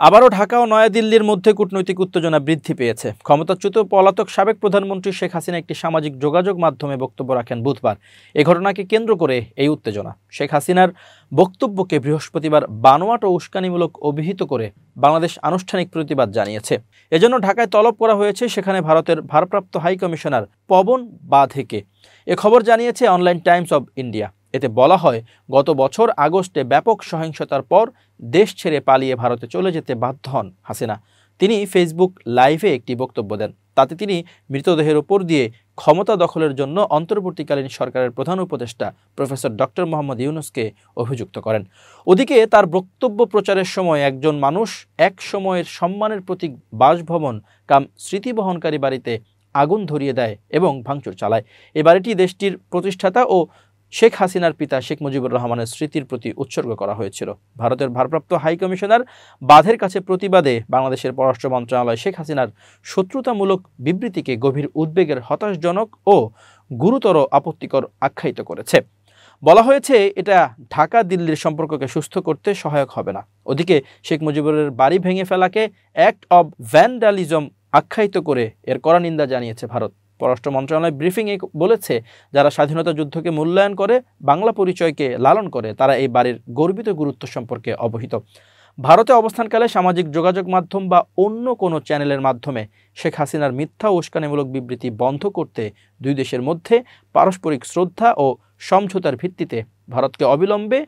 আবারও ঢাকা ও নয়াদিল্লির মধ্যে কূটনৈতিক উত্তেজনা বৃদ্ধি পেয়েছে। ক্ষমতাচ্যুত পলাতক সাবেক প্রধানমন্ত্রী শেখ হাসিনা একটি সামাজিক যোগাযোগ মাধ্যমে বক্তব্য রাখেন বুধবার। এ ঘটনাকে কেন্দ্র করে এই উত্তেজনা। শেখ হাসিনার বক্তব্যকে বৃহস্পতিবার বানোয়াট ও উস্কানিমূলক অভিহিত করে বাংলাদেশ আনুষ্ঠানিক প্রতিবাদ জানিয়েছে। এজন্য ঢাকায় তলব করা হয়েছে সেখানে ভারতের ভারপ্রাপ্ত হাই কমিশনার পবন বাধেকে। এ খবর জানিয়েছে অনলাইন টাইমস অব ইন্ডিয়া। এতে বলা হয়, গত বছর আগস্টে ব্যাপক সহিংসতার পর দেশ ছেড়ে পালিয়ে ভারতে চলে যেতে বাধ্য হন হাসিনা। তিনি ফেসবুক লাইভে একটি বক্তব্য দেন। তাতে তিনি মৃতদেহের উপর দিয়ে ক্ষমতা দখলের জন্য অন্তর্বর্তীকালীন সরকারের প্রধান উপদেষ্টা প্রফেসর ডক্টর মোহাম্মদ ইউনূসকে অভিযুক্ত করেন। ওদিকে তার বক্তব্য প্রচারের সময় একজন মানুষ এক সময়ের সম্মানের প্রতীক বাসভবন কাম স্মৃতি বহনকারী বাড়িতে আগুন ধরিয়ে দেয় এবং ভাঙচুর চালায়। এ বাড়িটি দেশটির প্রতিষ্ঠাতা ও শেখ হাসিনার পিতা শেখ মুজিবুর রহমানের স্মৃতির প্রতি উৎসর্গ করা হয়েছিল। ভারতের ভারপ্রাপ্ত হাই কমিশনার বাধের কাছে প্রতিবাদে বাংলাদেশের পররাষ্ট্র মন্ত্রণালয় শেখ হাসিনার শত্রুতামূলক বিবৃতিকে গভীর উদ্বেগের, হতাশজনক ও গুরুতর আপত্তিকর আখ্যায়িত করেছে। বলা হয়েছে, এটা ঢাকা দিল্লির সম্পর্ককে সুস্থ করতে সহায়ক হবে না। ওদিকে শেখ মুজিবুরের বাড়ি ভেঙে ফেলাকে অ্যাক্ট অব ভ্যান্ডালিজম আখ্যায়িত করে এর কড়া নিন্দা জানিয়েছে ভারত। পররাষ্ট্র মন্ত্রণালয় ব্রিফিংয়ে বলেছে, যারা স্বাধীনতা যুদ্ধকে মূল্যায়ন করে, বাংলা পরিচয়কে লালন করে, তারা এই বাড়ির গর্বিত গুরুত্ব সম্পর্কে অবহিত। ভারতে অবস্থানকালে সামাজিক যোগাযোগ মাধ্যম বা অন্য কোনো চ্যানেলের মাধ্যমে শেখ হাসিনার মিথ্যা ও উস্কানিমূলক বিবৃতি বন্ধ করতে দুই দেশের মধ্যে পারস্পরিক শ্রদ্ধা ও সমঝোতার ভিত্তিতে ভারতকে অবিলম্বে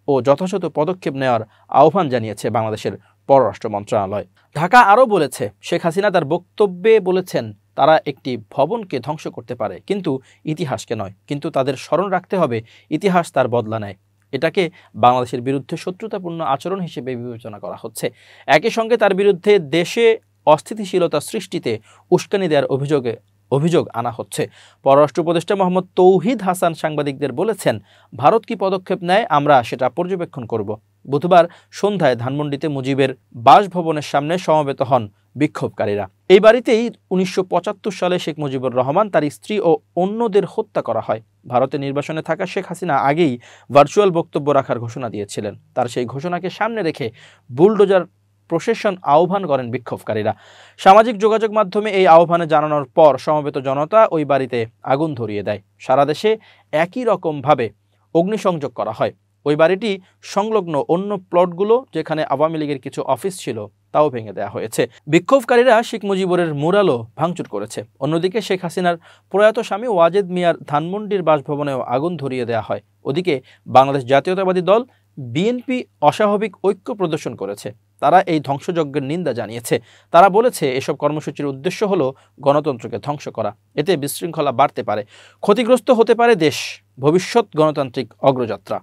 ও যথাযথ পদক্ষেপ নেওয়ার আহ্বান জানিয়েছে বাংলাদেশের পররাষ্ট্র মন্ত্রণালয়। ঢাকা আরও বলেছে, শেখ হাসিনা তার বক্তব্যে বলেছেন, তারা একটি ভবনকে ধ্বংস করতে পারে কিন্তু ইতিহাসকে নয়। কিন্তু তাদের স্মরণ রাখতে হবে, ইতিহাস তার বদলা নেয়। এটাকে বাংলাদেশের বিরুদ্ধে শত্রুতাপূর্ণ আচরণ হিসেবে বিবেচনা করা হচ্ছে। একই সঙ্গে তার বিরুদ্ধে দেশে অস্থিতিশীলতা সৃষ্টিতে উস্কানি দেওয়ার অভিযোগ আনা হচ্ছে। পররাষ্ট্র উপদেষ্টা মোহাম্মদ তৌহিদ হাসান সাংবাদিকদের বলেছেন, ভারত কি পদক্ষেপ নেয় আমরা সেটা পর্যবেক্ষণ করব। বুধবার সন্ধ্যায় ধানমন্ডিতে মুজিবের বাসভবনের সামনে সমবেত হন বিক্ষোভকারীরা। এই বাড়িতেই 1975 সালে শেখ মুজিবুর রহমান, তার স্ত্রী ও অন্যদের হত্যা করা হয়। ভারতে নির্বাসনে থাকা শেখ হাসিনা আগেই ভার্চুয়াল বক্তব্য রাখার ঘোষণা দিয়েছিলেন। তার সেই ঘোষণাকে সামনে রেখে বুলডোজার প্রসেশন আহ্বান করেন বিক্ষোভকারীরা। সামাজিক যোগাযোগ মাধ্যমে এই আহ্বানে জানানোর পর সমবেত জনতা ওই বাড়িতে আগুন ধরিয়ে দেয়। সারা দেশে একই রকমভাবে অগ্নিসংযোগ করা হয়। ওই বাড়িটি সংলগ্ন অন্য প্লটগুলো, যেখানে আওয়ামী লীগের কিছু অফিস ছিল, তাও ভেঙে দেওয়া হয়েছে। বিক্ষোভকারীরা শেখ মুজিবুরের মুরালও ভাঙচুর করেছে। অন্যদিকে শেখ হাসিনার প্রয়াত স্বামী ওয়াজেদ মিয়ার ধানমন্ডির বাসভবনেও আগুন ধরিয়ে দেওয়া হয়। ওদিকে বাংলাদেশ জাতীয়তাবাদী দল বিএনপি অস্বাভাবিক ঐক্য প্রদর্শন করেছে। তারা এই ধ্বংসযজ্ঞের নিন্দা জানিয়েছে। তারা বলেছে, এসব কর্মসূচির উদ্দেশ্য হলো গণতন্ত্রকে ধ্বংস করা। এতে বিশৃঙ্খলা বাড়তে পারে, ক্ষতিগ্রস্ত হতে পারে দেশ, ভবিষ্যৎ গণতান্ত্রিক অগ্রযাত্রা।